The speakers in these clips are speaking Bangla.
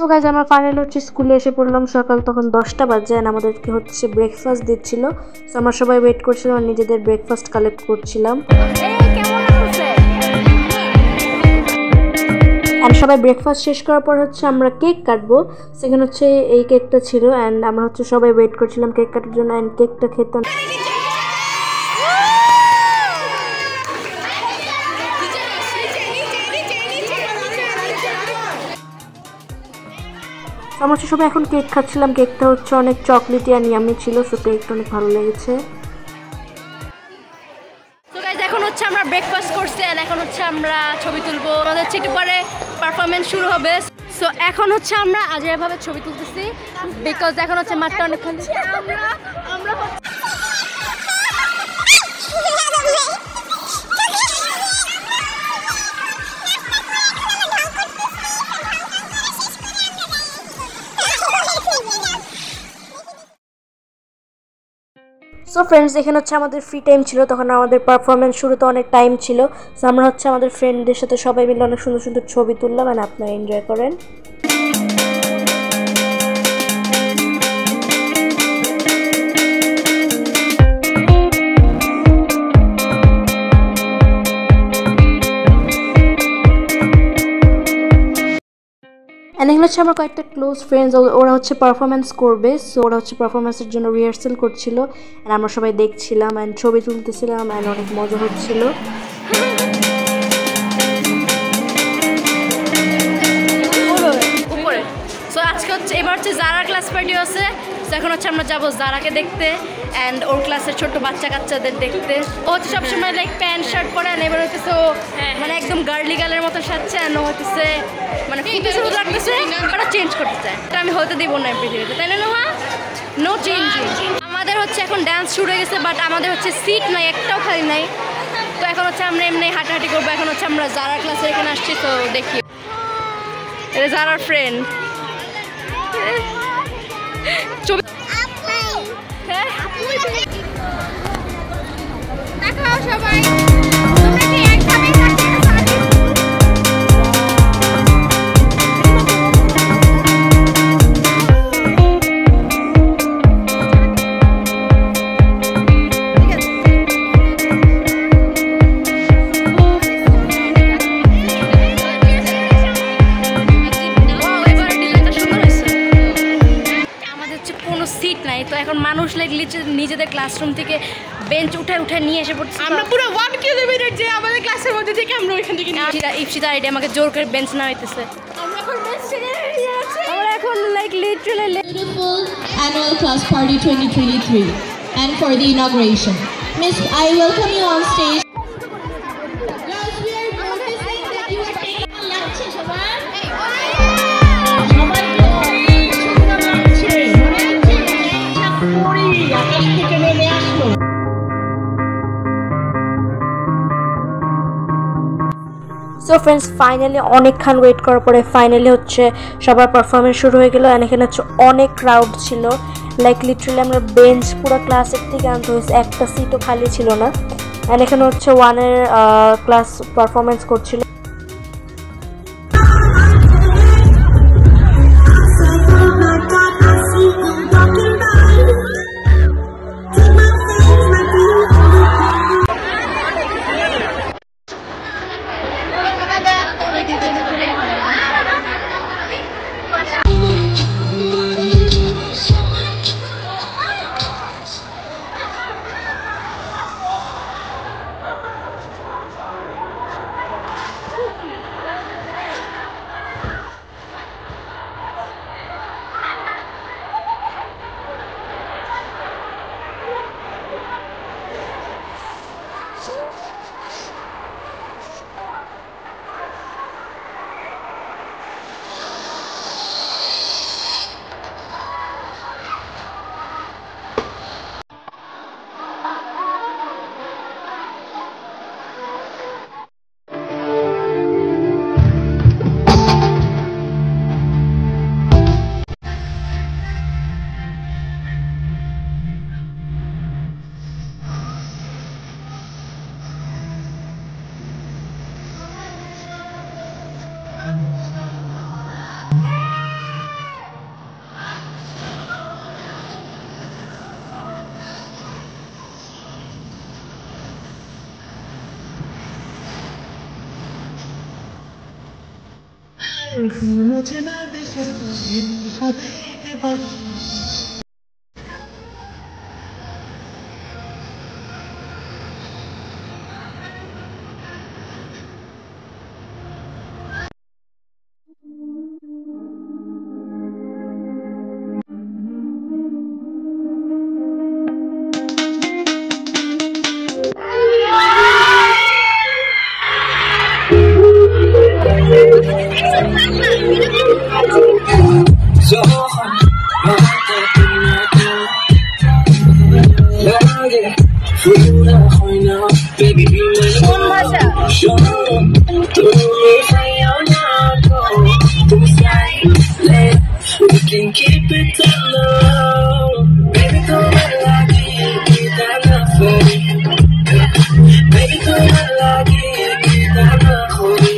সো গাইজ আমরা ফাইনাল হচ্ছে স্কুলে এসে পড়লাম। সকাল তখন 10টা বাজে আর আমাদেরকে হচ্ছে ব্রেকফাস্ট দিচ্ছিল। সো আমরা সবাই ওয়েট করছিলাম আর নিজেদের ব্রেকফাস্ট কালেক্ট করছিলাম। অ্যান্ড সবাই ব্রেকফাস্ট শেষ করার পর হচ্ছে আমরা কেক কাটবো। সেখানে হচ্ছে এই কেকটা ছিল অ্যান্ড আমরা হচ্ছে সবাই ওয়েট করছিলাম কেক কাটার জন্য। অ্যান্ড কেকটা খেতে আমরা হচ্ছে সবাই এখন কেক খাচ্ছিলাম। কেকটা হচ্ছে অনেক চকলেটি আর ইয়ামি ছিল। সো কেকটা অনেক ভালো লেগেছে। এখন হচ্ছে আমরা ব্রেকফাস্ট করছি আর এখন হচ্ছে আমরা ছবি তুলবো। আমাদের হচ্ছে একটু পরে পারফরমেন্স শুরু হবে। সো এখন হচ্ছে আমরা আজেভাবে ছবি তুলতেছি বিকজ এখন হচ্ছে মাঠটা অনেক খালি। সো ফ্রেন্ডস, এখানে হচ্ছে আমাদের ফ্রি টাইম ছিল, তখন আমাদের পারফরমেন্স শুরুতে অনেক টাইম ছিল। সো আমরা হচ্ছে আমাদের ফ্রেন্ডদের সাথে সবাই মিলে অনেক সুন্দর সুন্দর ছবি তুললাম। আর আপনারা এনজয় করেন। এখানে হচ্ছে আমার কয়েকটা ক্লোজ ফ্রেন্ডস, ওরা হচ্ছে পারফরমেন্স করবে। সো ওরা হচ্ছে পারফরমেন্সের জন্য রিহার্সাল করছিল আর আমরা সবাই দেখছিলাম অ্যান্ড ছবি তুলতেছিলাম অ্যান্ড অনেক মজা হচ্ছিল। উপরে সো আজকে হচ্ছে এবার হচ্ছে জারা ক্লাস পার্টি আছে। সো এখন হচ্ছে আমরা যাবো জারাকে দেখতে অ্যান্ড ওর ক্লাসের ছোট্ট বাচ্চা কাচ্চাদের দেখতে। ও হচ্ছে সবসময় লাইক প্যান্ট শার্ট পরে আর এবার হচ্ছে মানে একদম গার্লি গার্লের মতো সাজছে অ্যান্ড ও হচ্ছে মানে খুবই সুন্দর লাগতেছে। ওটা চেঞ্জ করতে চায়, এটা আমি হতে দিব না পৃথিবীতে, তাই না? No change. আমাদের হচ্ছে এখন ডান্স শুরু হয়ে গেছে বাট আমাদের হচ্ছে সিট নাই, একটাও খালি নাই। তো এখন হচ্ছে আমরা এমনি হাঁটাহাঁটি করবো। এখন হচ্ছে আমরা জারা ক্লাসে এখানে আসছি। তো দেখি এটা জারার ফ্রেন্ড। সবাই সিট নাই। তো এখন মানুষ লাইক নিজেদের ক্লাসরুম থেকে বেঞ্চ উঠায় নিয়ে এসে পড়ছে। আমরা পুরো 1 কিলোমিটার যে আমাদের ক্লাসের মধ্যে থেকে আমরা ওইখান থেকে ইপসিতা আইডি আমাকে জোর করে বেঞ্চ না হইতেছে। আমরা এখন like literally beautiful annual class party 2023 and for the inauguration, Miss, I welcome you on stage. Girls, we are noticing that you are taking a lunch. So friends, finally অনেকক্ষণ ওয়েট করার পরে ফাইনালি হচ্ছে সবার পারফরমেন্স শুরু হয়ে গেল। অ্যান্ড এখানে হচ্ছে অনেক ক্রাউড ছিল, লাইক লিটারালি আমরা বেঞ্চ পুরো ক্লাসের থেকে আনতে হয়েছে, একটা সিটও খালি ছিল না। অ্যান্ড এখানে হচ্ছে 1-এর ক্লাস পারফরমেন্স করছিল। Baby, be my show. We can keep it down low. Baby, don't let it keep that love for me. Baby, don't let it keep that love for me.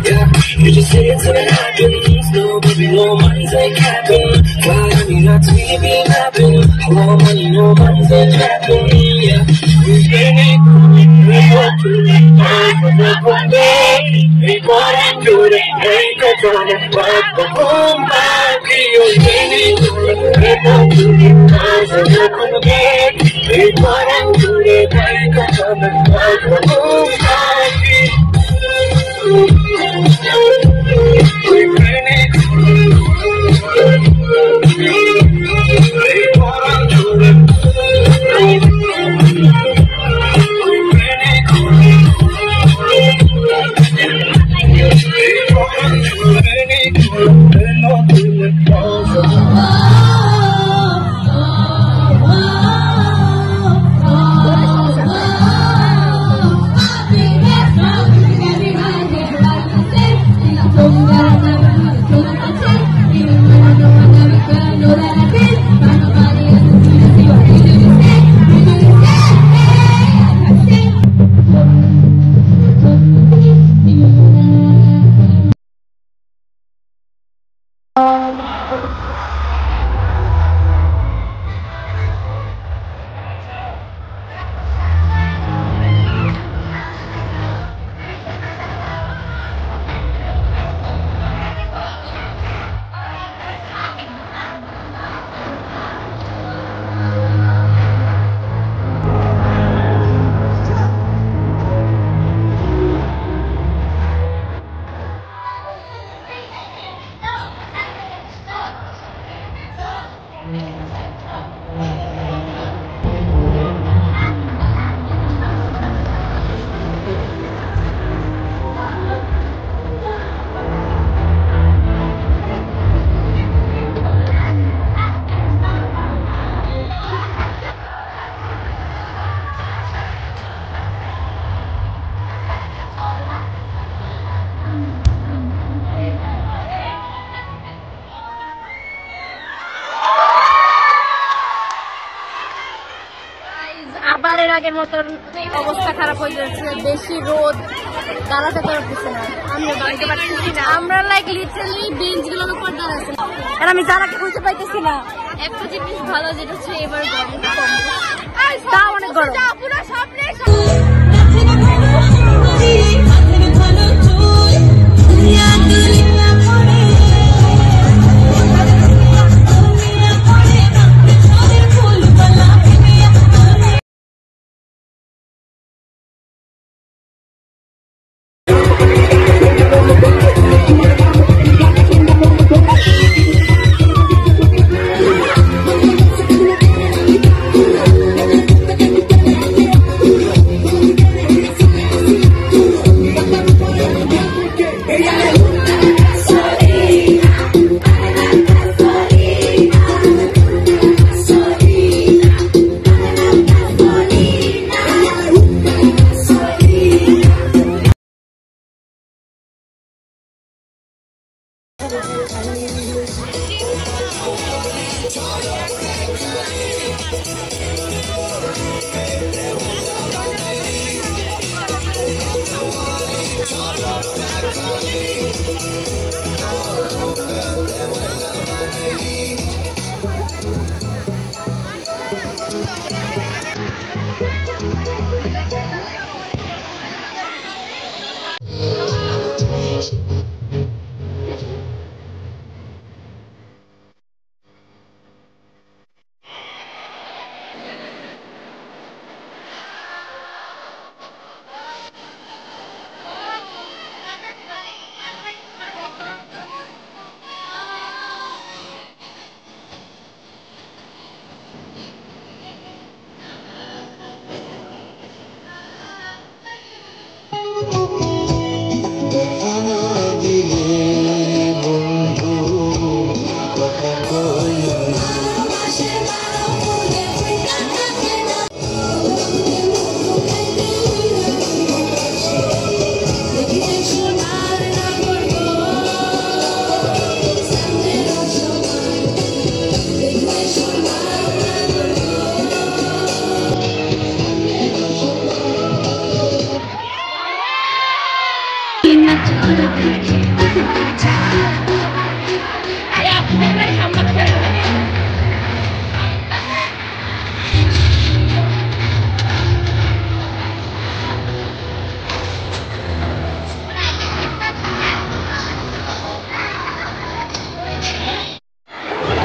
Yeah, you just say it's gonna happen. No, baby, no money's ain't capping. Fly me not to be napping. Hello, money, no money's ain't trapping. Yeah, we get it. We go to the time for the party. We want to do the break up on the block. But oh my, you're getting it. We go to the time for the party. We want to do the break up on the block. But oh my, we bring it. We want to do the আবারের আগের মতন অবস্থা খারাপ হয়ে যাচ্ছে, বেশি রোদ, দাঁড়াতে পারতেছে না, আমরা দাঁড়াতে পারতেছি না, আমরা লাইক লিটারালি বেঞ্চগুলোর উপর দাঁড়াচ্ছি আর আমি যারাকে খুঁজে পাইতেছি না। একটা জিনিস ভালো যেটা হচ্ছে এবার গরম কম, তা অনেক গরম। পুরো সামনে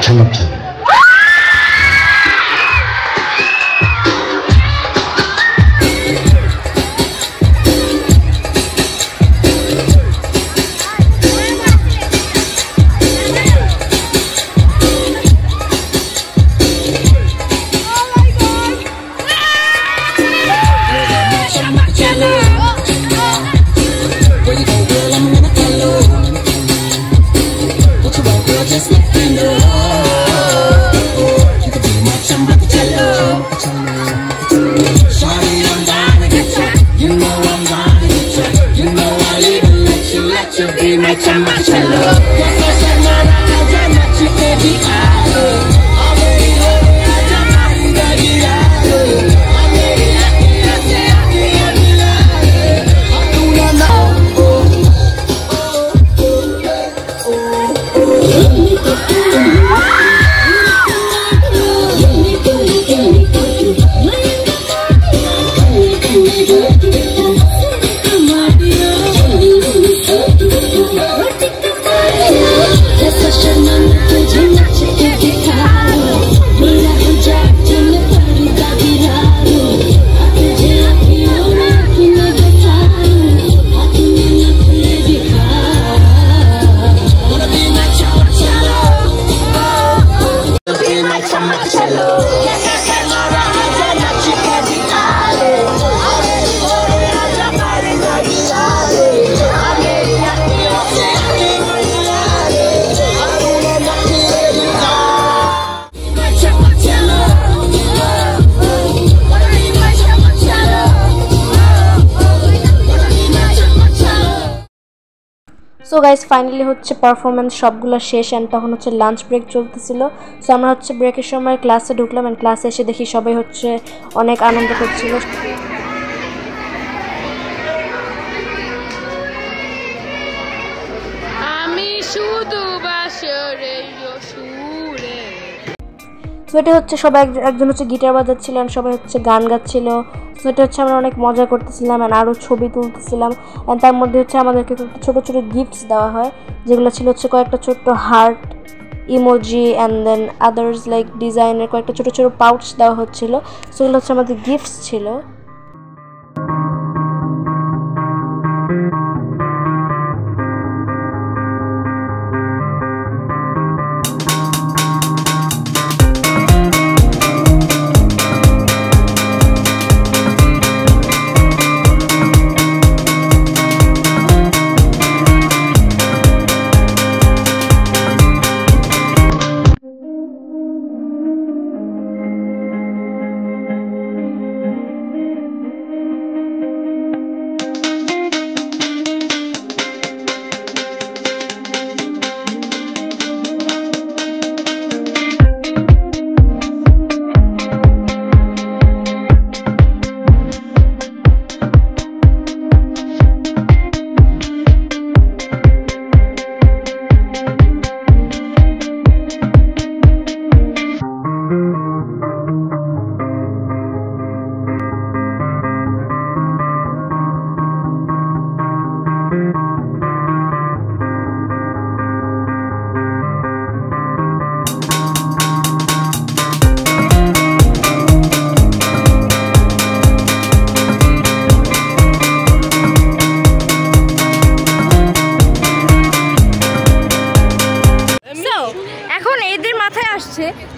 macam-macam. সো গাইস ফাইনালি হচ্ছে পারফরমেন্স সবগুলো শেষ এন্ড তখন হচ্ছে লাঞ্চ ব্রেক চলতেছিল। সো আমরা হচ্ছে ব্রেকের সময় ক্লাসে ঢুকলাম এন্ড ক্লাসে এসে দেখি সবাই হচ্ছে অনেক আনন্দ করছিল। আমি শুধু বাসরে সুরে। সো এটা হচ্ছে সবাই একজন হচ্ছে গিটার বাজাচ্ছিল এন্ড সবাই হচ্ছে গান গাচ্ছিল। সো এটা হচ্ছে আমরা অনেক মজা করতেছিলাম এন্ড আরও ছবি তুলতেছিলাম এন্ড তার মধ্যে হচ্ছে আমাদেরকে ছোটো ছোটো গিফটস দেওয়া হয়, যেগুলো ছিল হচ্ছে কয়েকটা ছোট্ট heart emoji and then others like ডিজাইনের কয়েকটা ছোটো ছোটো পাউচ দেওয়া হচ্ছিল। সো এগুলো হচ্ছে আমাদের গিফটস ছিল।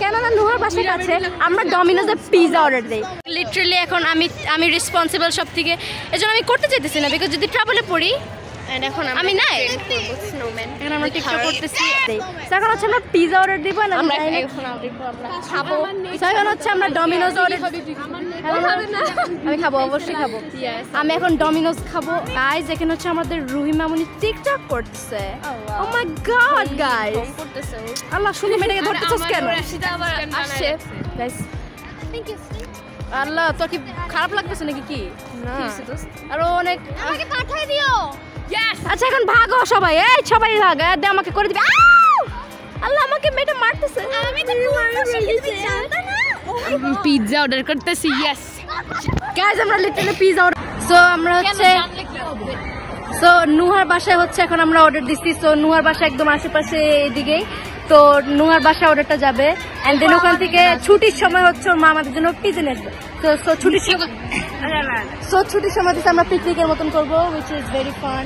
কেননা নুহার বাসার কাছে আমরা ডমিনোজে পিৎজা অর্ডার দেই। লিটারালি এখন আমি রেসপন্সিবল সব থেকে, এজন্য আমি করতে চাইতেছি না বিকজ যদি ট্রাভেলে পড়ি এখন আমি নাই এখন আমরা টিকটক করতেছি। এখন হচ্ছে আমরা পিৎজা অর্ডার দিব না আমরা খাবো। এখন হচ্ছে আমরা ডমিনোজ অর্ডার, আমি খাবো অবশ্যই খাবো। আমি এখন ডমিনোজ খাবো। গাইজ এখানে হচ্ছে আমাদের রুহি মামুনি টিকটক করতেছে। ও মাই গড গাইজ, আল্লাহ সুন্দর মেয়েটাকে ধরতেছস কেন? Guys thank you. আল্লাহ তোর কি খারাপ লাগতেছে নাকি? কি না আরো অনেক আমাকে পাঠিয়ে দিও। আচ্ছা এখন ভাগো সবাই, এই সবাই ভাগ, দে আমাকে করে দিবি। আল্লাহ আমাকে মেয়েটা মারতেছে। আমি তো পিৎজা অর্ডার করতেছি। ইয়েস গাইজ আমরা লিটারালি পিৎজা অর্ডার। সো আমরা হচ্ছে সো নুহার বাসায় হচ্ছে এখন আমরা অর্ডার দিচ্ছি। সো নুহার বাসা একদম আশেপাশে এদিকেই। তো নুয়ার বাসা ওটা যাবে এন্ড দেন ওখান থেকে ছুটির সময় হচ্ছে ওর মা আমাদের জন্য পিজে নেবে। তো ছুটির সময় আমরা পিকনিকের মতন করবো, which is very fun.